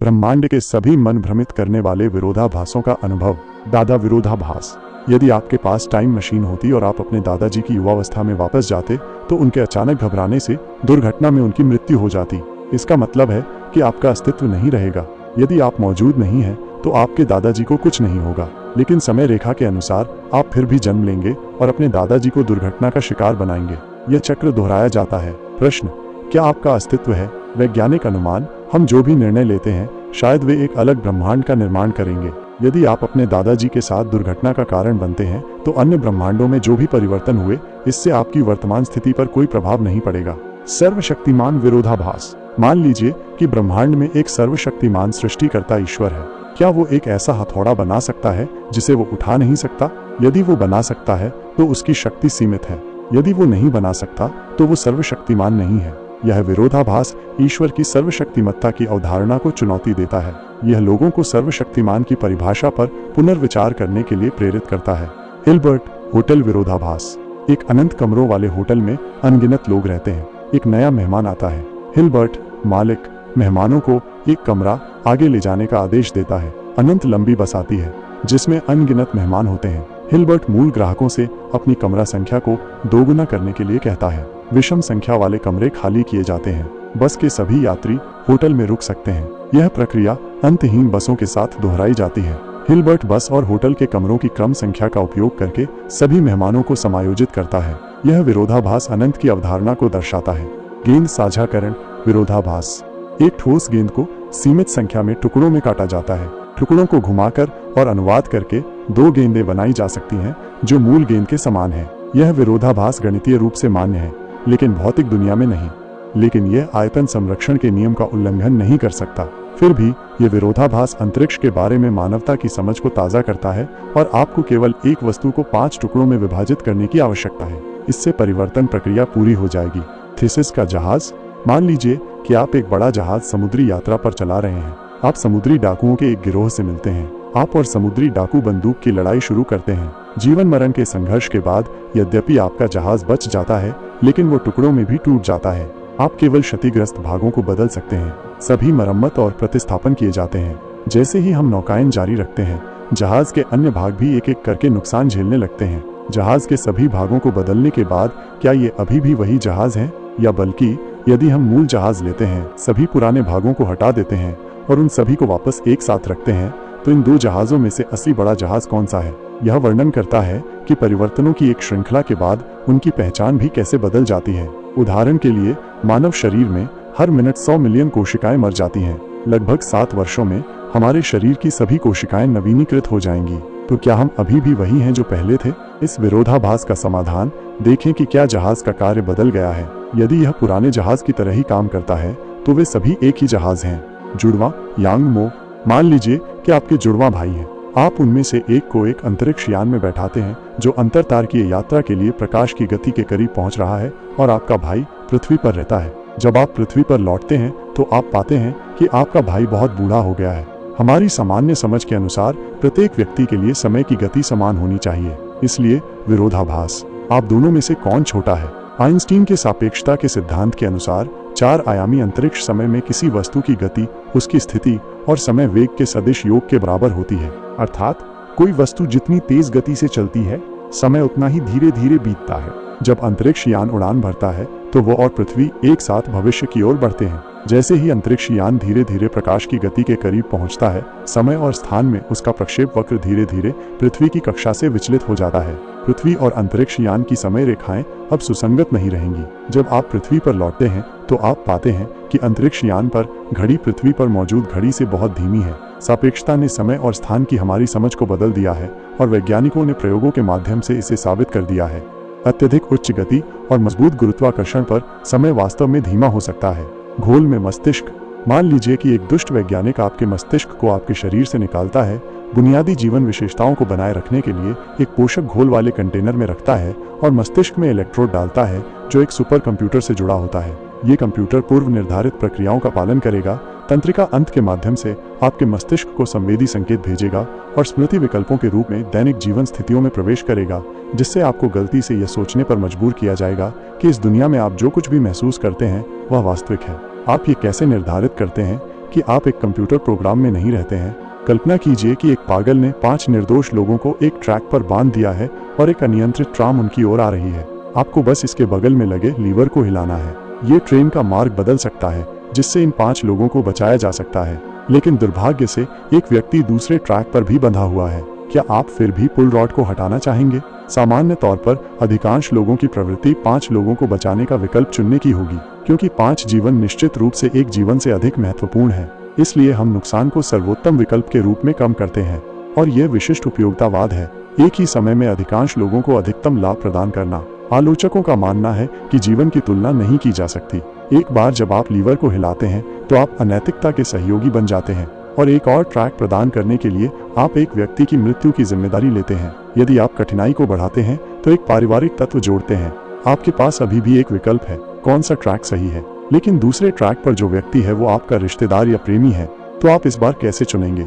ब्रह्मांड के सभी मन भ्रमित करने वाले विरोधाभासों का अनुभव। दादा विरोधाभास। यदि आपके पास टाइम मशीन होती और आप अपने दादाजी की युवावस्था में वापस जाते तो उनके अचानक घबराने से दुर्घटना में उनकी मृत्यु हो जाती। इसका मतलब है कि आपका अस्तित्व नहीं रहेगा। यदि आप मौजूद नहीं हैं तो आपके दादाजी को कुछ नहीं होगा, लेकिन समय रेखा के अनुसार आप फिर भी जन्म लेंगे और अपने दादाजी को दुर्घटना का शिकार बनाएंगे। यह चक्र दोहराया जाता है। प्रश्न, क्या आपका अस्तित्व है? वैज्ञानिक अनुमान, हम जो भी निर्णय लेते हैं शायद वे एक अलग ब्रह्मांड का निर्माण करेंगे। यदि आप अपने दादाजी के साथ दुर्घटना का कारण बनते हैं तो अन्य ब्रह्मांडों में जो भी परिवर्तन हुए इससे आपकी वर्तमान स्थिति पर कोई प्रभाव नहीं पड़ेगा। सर्वशक्तिमान विरोधाभास। मान लीजिए कि ब्रह्मांड में एक सर्वशक्तिमान सृष्टिकर्ता ईश्वर है। क्या वो एक ऐसा हथौड़ा बना सकता है जिसे वो उठा नहीं सकता? यदि वो बना सकता है तो उसकी शक्ति सीमित है। यदि वो नहीं बना सकता तो वो सर्वशक्तिमान नहीं है। यह विरोधाभास ईश्वर की सर्वशक्तिमत्ता की अवधारणा को चुनौती देता है। यह लोगों को सर्वशक्तिमान की परिभाषा पर पुनर्विचार करने के लिए प्रेरित करता है। हिल्बर्ट होटल विरोधाभास। एक अनंत कमरों वाले होटल में अनगिनत लोग रहते हैं। एक नया मेहमान आता है। हिल्बर्ट मालिक मेहमानों को एक कमरा आगे ले जाने का आदेश देता है। अनंत लंबी बस आती है जिसमें अनगिनत मेहमान होते हैं। हिल्बर्ट मूल ग्राहकों से अपनी कमरा संख्या को दोगुना करने के लिए कहता है। विषम संख्या वाले कमरे खाली किए जाते हैं। बस के सभी यात्री होटल में रुक सकते हैं। यह प्रक्रिया अंतहीन बसों के साथ दोहराई जाती है। हिल्बर्ट बस और होटल के कमरों की क्रम संख्या का उपयोग करके सभी मेहमानों को समायोजित करता है। यह विरोधाभास अनंत की अवधारणा को दर्शाता है। गेंद साझाकरण विरोधाभास। एक ठोस गेंद को सीमित संख्या में टुकड़ों में काटा जाता है। टुकड़ों को घुमाकर और अनुवाद करके दो गेंदें बनाई जा सकती हैं जो मूल गेंद के समान है। यह विरोधाभास गणितीय रूप से मान्य है लेकिन भौतिक दुनिया में नहीं। लेकिन यह आयतन संरक्षण के नियम का उल्लंघन नहीं कर सकता। फिर भी यह विरोधाभास अंतरिक्ष के बारे में मानवता की समझ को ताज़ा करता है और आपको केवल एक वस्तु को 5 टुकड़ों में विभाजित करने की आवश्यकता है। इससे परिवर्तन प्रक्रिया पूरी हो जाएगी। थीसिस का जहाज। मान लीजिए कि आप एक बड़ा जहाज समुद्री यात्रा पर चला रहे हैं। आप समुद्री डाकुओं के एक गिरोह से मिलते हैं। आप और समुद्री डाकू बंदूक की लड़ाई शुरू करते हैं। जीवन मरण के संघर्ष के बाद यद्यपि आपका जहाज बच जाता है लेकिन वो टुकड़ों में भी टूट जाता है। आप केवल क्षतिग्रस्त भागों को बदल सकते हैं। सभी मरम्मत और प्रतिस्थापन किए जाते हैं। जैसे ही हम नौकायन जारी रखते हैं जहाज के अन्य भाग भी एक एक करके नुकसान झेलने लगते हैं। जहाज के सभी भागों को बदलने के बाद क्या ये अभी भी वही जहाज है, या बल्कि यदि हम मूल जहाज लेते हैं, सभी पुराने भागों को हटा देते हैं और उन सभी को वापस एक साथ रखते हैं तो इन दो जहाजों में से असली बड़ा जहाज कौन सा है? यह वर्णन करता है कि परिवर्तनों की एक श्रृंखला के बाद उनकी पहचान भी कैसे बदल जाती है। उदाहरण के लिए मानव शरीर में हर मिनट 100 मिलियन कोशिकाएं मर जाती हैं। लगभग 7 वर्षों में हमारे शरीर की सभी कोशिकाएं नवीनीकृत हो जाएंगी। तो क्या हम अभी भी वही हैं जो पहले थे? इस विरोधाभास का समाधान देखें कि क्या जहाज का कार्य बदल गया है। यदि यह पुराने जहाज की तरह ही काम करता है तो वे सभी एक ही जहाज हैं। जुड़वा यांग मो। मान लीजिए कि आपके जुड़वा भाई हैं। आप उनमें से एक को एक अंतरिक्ष यान में बैठाते हैं जो अंतरतारकीय यात्रा के लिए प्रकाश की गति के करीब पहुंच रहा है और आपका भाई पृथ्वी पर रहता है। जब आप पृथ्वी पर लौटते हैं तो आप पाते हैं कि आपका भाई बहुत बूढ़ा हो गया है। हमारी सामान्य समझ के अनुसार प्रत्येक व्यक्ति के लिए समय की गति समान होनी चाहिए। इसलिए विरोधाभास। आप दोनों में से कौन छोटा है? आइंस्टीन के सापेक्षता के सिद्धांत के अनुसार 4 आयामी अंतरिक्ष समय में किसी वस्तु की गति उसकी स्थिति और समय वेग के सदिश योग के बराबर होती है। अर्थात कोई वस्तु जितनी तेज गति से चलती है समय उतना ही धीरे धीरे बीतता है। जब अंतरिक्ष यान उड़ान भरता है तो वो और पृथ्वी एक साथ भविष्य की ओर बढ़ते हैं। जैसे ही अंतरिक्ष यान धीरे धीरे प्रकाश की गति के करीब पहुंचता है, समय और स्थान में उसका प्रक्षेप वक्र धीरे धीरे पृथ्वी की कक्षा से विचलित हो जाता है। पृथ्वी और अंतरिक्ष यान की समय रेखाएं अब सुसंगत नहीं रहेंगी। जब आप पृथ्वी पर लौटते हैं तो आप पाते हैं कि अंतरिक्ष यान पर घड़ी पृथ्वी पर मौजूद घड़ी से बहुत धीमी है। सापेक्षता ने समय और स्थान की हमारी समझ को बदल दिया है और वैज्ञानिकों ने प्रयोगों के माध्यम से इसे साबित कर दिया है। अत्यधिक उच्च गति और मजबूत गुरुत्वाकर्षण पर समय वास्तव में धीमा हो सकता है। घोल में मस्तिष्क। मान लीजिए कि एक दुष्ट वैज्ञानिक आपके मस्तिष्क को आपके शरीर से निकालता है, बुनियादी जीवन विशेषताओं को बनाए रखने के लिए एक पोषक घोल वाले कंटेनर में रखता है और मस्तिष्क में इलेक्ट्रोड डालता है जो एक सुपर कंप्यूटर से जुड़ा होता है। ये कंप्यूटर पूर्व निर्धारित प्रक्रियाओं का पालन करेगा, तंत्रिका अंत के माध्यम से आपके मस्तिष्क को संवेदी संकेत भेजेगा और स्मृति विकल्पों के रूप में दैनिक जीवन स्थितियों में प्रवेश करेगा, जिससे आपको गलती से यह सोचने पर मजबूर किया जाएगा कि इस दुनिया में आप जो कुछ भी महसूस करते हैं वह वास्तविक है। आप ये कैसे निर्धारित करते हैं कि आप एक कंप्यूटर प्रोग्राम में नहीं रहते हैं। कल्पना कीजिए कि एक पागल ने 5 निर्दोष लोगों को एक ट्रैक पर बांध दिया है और एक अनियंत्रित ट्राम उनकी ओर आ रही है। आपको बस इसके बगल में लगे लीवर को हिलाना है। ये ट्रेन का मार्ग बदल सकता है, जिससे इन 5 लोगों को बचाया जा सकता है। लेकिन दुर्भाग्य से एक व्यक्ति दूसरे ट्रैक पर भी बंधा हुआ है। क्या आप फिर भी पुल रॉड को हटाना चाहेंगे? सामान्य तौर पर अधिकांश लोगों की प्रवृत्ति 5 लोगों को बचाने का विकल्प चुनने की होगी, क्योंकि 5 जीवन निश्चित रूप से एक जीवन से अधिक महत्वपूर्ण है। इसलिए हम नुकसान को सर्वोत्तम विकल्प के रूप में कम करते हैं, और यह विशिष्ट उपयोगितावाद है, एक ही समय में अधिकांश लोगों को अधिकतम लाभ प्रदान करना। आलोचकों का मानना है कि जीवन की तुलना नहीं की जा सकती। एक बार जब आप लीवर को हिलाते हैं तो आप अनैतिकता के सहयोगी बन जाते हैं, और एक और ट्रैक प्रदान करने के लिए आप एक व्यक्ति की मृत्यु की जिम्मेदारी लेते हैं। यदि आप कठिनाई को बढ़ाते हैं तो एक पारिवारिक तत्व जोड़ते हैं। आपके पास अभी भी एक विकल्प है, कौन सा ट्रैक सही है। लेकिन दूसरे ट्रैक पर जो व्यक्ति है वो आपका रिश्तेदार या प्रेमी है, तो आप इस बार कैसे चुनेंगे?